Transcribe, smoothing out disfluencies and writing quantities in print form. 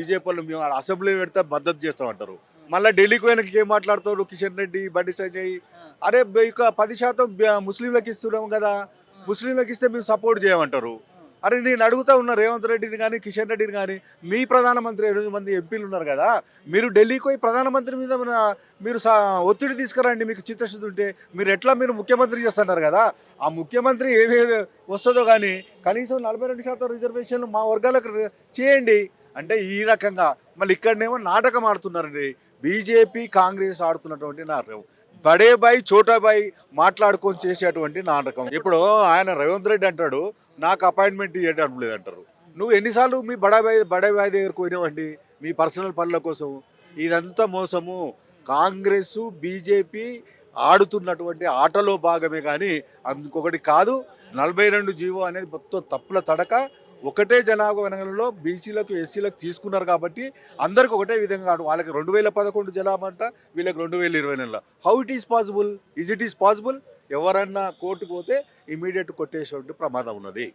BJP వాళ్ళు మేము assembly పెడితే మద్దతు చేస్తామంటారు. మళ్ళీ ఢిల్లీకి పోయినాక ఏం మాట్లాడతారు కిషన్ రెడ్డి, బండి సంజయ్? అరే ఇక 10% ముస్లింలకు ఇస్తున్నాం కదా, ముస్లింలకు ఇస్తే మేము సపోర్ట్ చేయమంటారు. అరే నేను అడుగుతా ఉన్నా రేవంత్ రెడ్డిని కానీ కిషన్ రెడ్డిని కానీ, మీ ప్రధానమంత్రి 8 మంది ఎంపీలు ఉన్నారు కదా, మీరు ఢిల్లీకి పోయి ప్రధానమంత్రి మీద మీరు ఒత్తిడి తీసుకురండి. మీకు చిత్తశుద్ధి ఉంటే మీరు ముఖ్యమంత్రి చేస్తున్నారు కదా, ఆ ముఖ్యమంత్రి ఏమి వస్తుందో కానీ కనీసం 42% రిజర్వేషన్లు మా వర్గాలకు చేయండి అంటే ఈ రకంగా. మళ్ళీ ఇక్కడనేమో నాటకం ఆడుతున్నారండి. బీజేపీ కాంగ్రెస్ ఆడుతున్నటువంటి నాటకం, బడే బాయ్ చోటా బాయ్ మాట్లాడుకొని చేసేటువంటి నాటకం. ఇప్పుడు ఆయన రేవంత్ రెడ్డి అంటాడు నాకు అపాయింట్మెంట్ ఇవ్వడం లేదంటారు. నువ్వు ఎన్నిసార్లు మీ బడే బాయ్ దగ్గరకు పోయినావండి మీ పర్సనల్ పనుల కోసం? ఇదంతా మోసము. కాంగ్రెస్ బీజేపీ ఆడుతున్నటువంటి ఆటలో భాగమే కానీ అందుకొకటి కాదు. 42 జీవో అనేది మొత్తం తప్పుల తడక. ఒకటే జనాభా వనగలలో బీసీలకు ఎస్సీలకు తీసుకున్నారు కాబట్టి అందరికి ఒకటే విధంగా. వాళ్ళకి 2011 జనాభా అంట, వీళ్ళకి 2020. How it is possible? It is possible? ఎవరన్నా కోర్టు పోతే ఇమీడియట్ కొట్టేసే ప్రమాదం ఉన్నది.